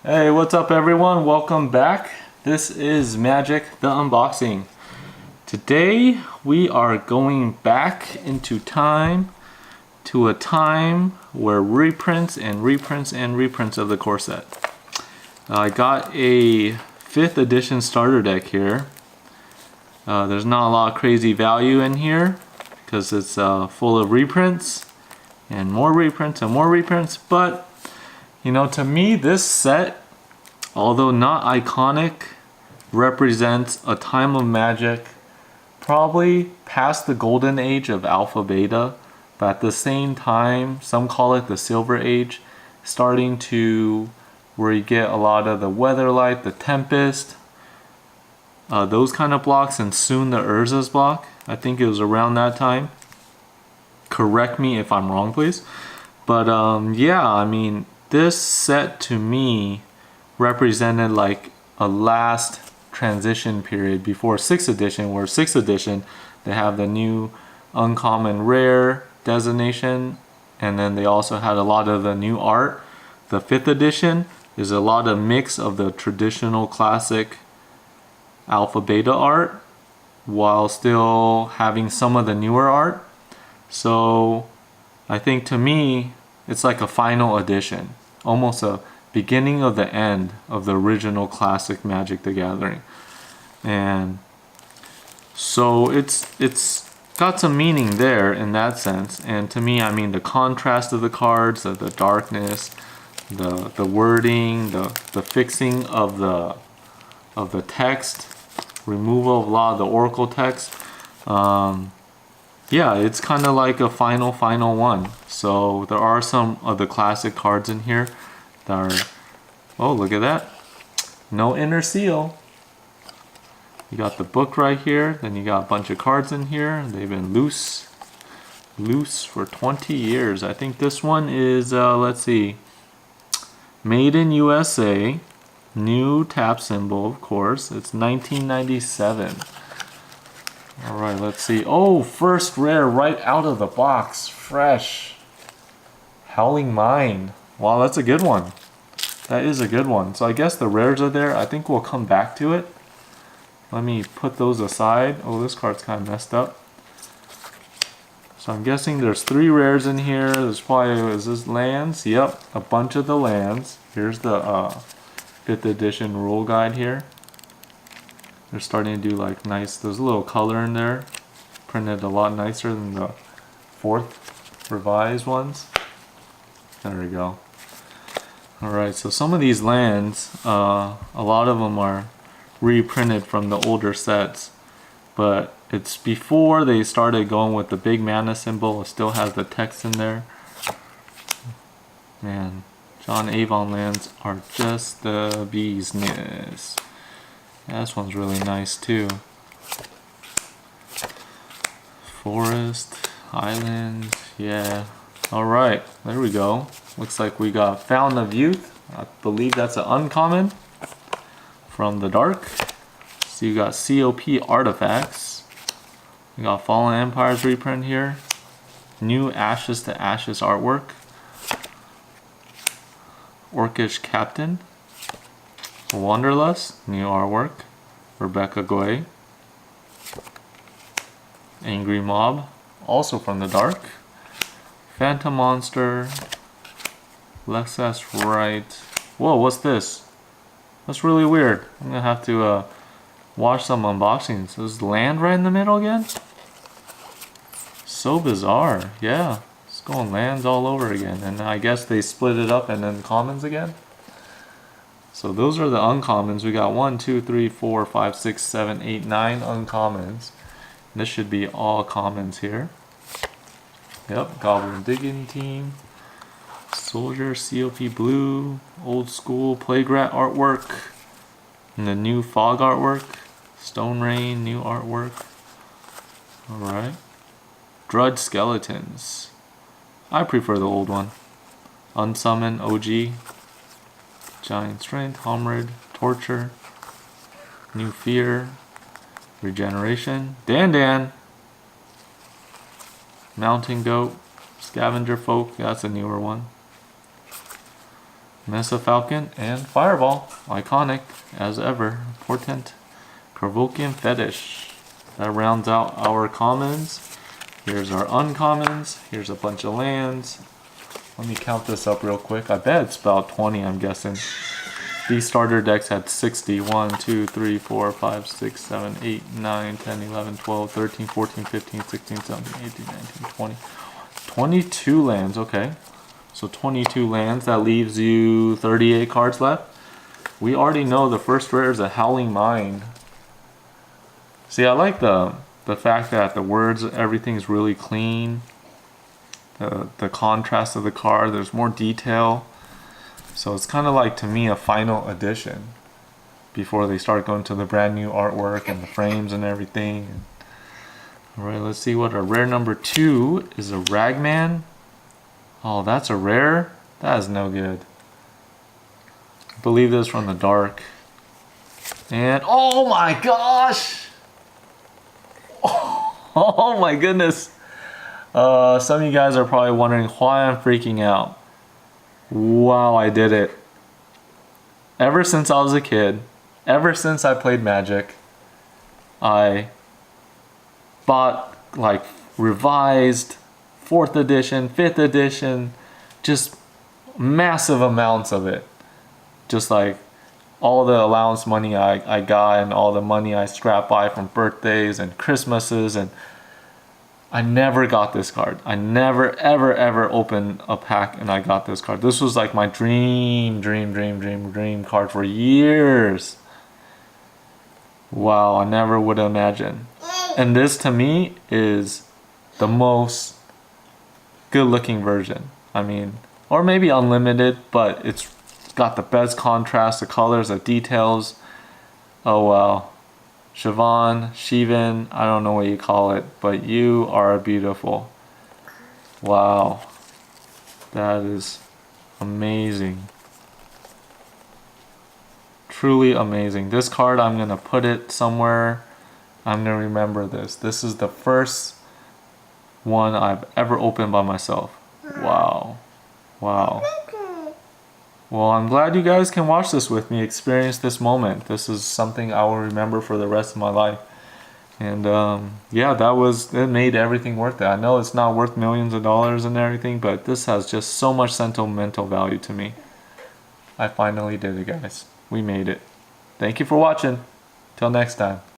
Hey, what's up everyone? Welcome back. This is Magic the Unboxing. Today we are going back into time to a time where reprints and reprints and reprints of the core set. I got a 5th edition starter deck here. There's not a lot of crazy value in here because it's full of reprints and more reprints and more reprints, but you know, to me this set, although not iconic, represents a time of Magic probably past the golden age of Alpha Beta, but at the same time, some call it the Silver Age, starting to where you get a lot of the Weatherlight, the Tempest, those kind of blocks, and soon the Urza's block. I think it was around that time. Correct me if I'm wrong, please. But yeah, I mean, this set to me represented like a last transition period before 6th edition, where 6th edition they have the new uncommon rare designation, and then they also had a lot of the new art. The 5th edition is a lot of mix of the traditional classic alpha beta art while still having some of the newer art. So I think to me it's like a final edition, almost a beginning of the end of the original classic Magic the Gathering. And so it's got some meaning there in that sense. And to me, I mean, the contrast of the cards, the darkness, the wording, the fixing of the text, removal of a lot of the oracle text. Yeah, it's kind of like a final one. So there are some of the classic cards in here that are, oh, look at that, no inner seal. You got the book right here, then you got a bunch of cards in here. They've been loose for 20 years. I think this one is, let's see, made in USA, new tap symbol, of course. It's 1997. All right, let's see. Oh, first rare right out of the box, fresh. Howling Mind. Wow, that's a good one. That is a good one. So I guess the rares are there. I think we'll come back to it. Let me put those aside. Oh, this card's kind of messed up. So I'm guessing there's 3 rares in here. There's probably, is this lands? Yep, a bunch of the lands. Here's the 5th edition rule guide here. They're starting to do like nice, there's a little color in there. Printed a lot nicer than the 4th revised ones. There we go. Alright, so some of these lands, a lot of them are reprinted from the older sets, but it's before they started going with the big mana symbol. It still has the text in there. Man, John Avon lands are just the bee's knees. Yeah, this one's really nice too. Forest, island, yeah. Alright, there we go. Looks like we got Fountain of Youth. I believe that's an uncommon from the dark. So you got COP artifacts. You got Fallen Empires reprint here. New Ashes to Ashes artwork. Orcish Captain. Wanderlust, new artwork. Rebecca Goy. Angry Mob, also from the dark. Phantom Monster. Lexus Right. Whoa, what's this? That's really weird. I'm gonna have to watch some unboxings. Is land right in the middle again? So bizarre. Yeah, it's going lands all over again. And I guess they split it up and then commons again. So those are the uncommons. We got 1, 2, 3, 4, 5, 6, 7, 8, 9 uncommons. This should be all commons here. Yep, Goblin Digging Team. Soldier, COP Blue, Old School Plaguerat artwork, and the new Fog artwork. Stone Rain, new artwork. Alright. Drudge Skeletons. I prefer the old one. Unsummon OG. Giant Strength, Homrid, Torture, New Fear, Regeneration, Dan, Mountain Goat, Scavenger Folk, that's a newer one. Mesa Falcon, and Fireball. Iconic as ever. Portent. Provoking Fetish. That rounds out our commons. Here's our uncommons. Here's a bunch of lands. Let me count this up real quick. I bet it's about 20, I'm guessing. These starter decks had 60. 1, 2, 3, 4, 5, 6, 7, 8, 9, 10, 11, 12, 13, 14, 15, 16, 17, 18, 19, 20. 22 lands, okay. So 22 lands, that leaves you 38 cards left. We already know the first rare is a Howling Mind. See, I like the fact that the words, everything's really clean. The contrast of the card, there's more detail. So it's kind of like, to me, a final edition before they start going to the brand new artwork and the frames and everything. Alright, let's see what our rare number 2 is. A Ragman. Oh, that's a rare? That is no good. I believe this from the dark. And oh my gosh! Oh my goodness! Some of you guys are probably wondering why I'm freaking out. Wow, I did it. Ever since I was a kid, ever since I played Magic, I bought like revised 4th edition, 5th edition, just massive amounts of it. Just like all the allowance money I got and all the money I scrapped by from birthdays and Christmases, and I never got this card. I never ever opened a pack and I got this card. This was like my dream card for years. Wow, I never would have imagined. And this to me is the most good looking version. I mean, or maybe unlimited, but it's got the best contrast, the colors, the details. Oh wow. Shivan, I don't know what you call it, but you are beautiful. Wow. That is amazing. Truly amazing. This card, I'm going to put it somewhere. I'm going to remember this. This is the first one I've ever opened by myself. Wow. Wow. Well, I'm glad you guys can watch this with me, experience this moment. This is something I will remember for the rest of my life. And yeah, it made everything worth it. I know it's not worth millions of dollars and everything, but this has just so much sentimental value to me. I finally did it, guys. We made it. Thank you for watching. Till next time.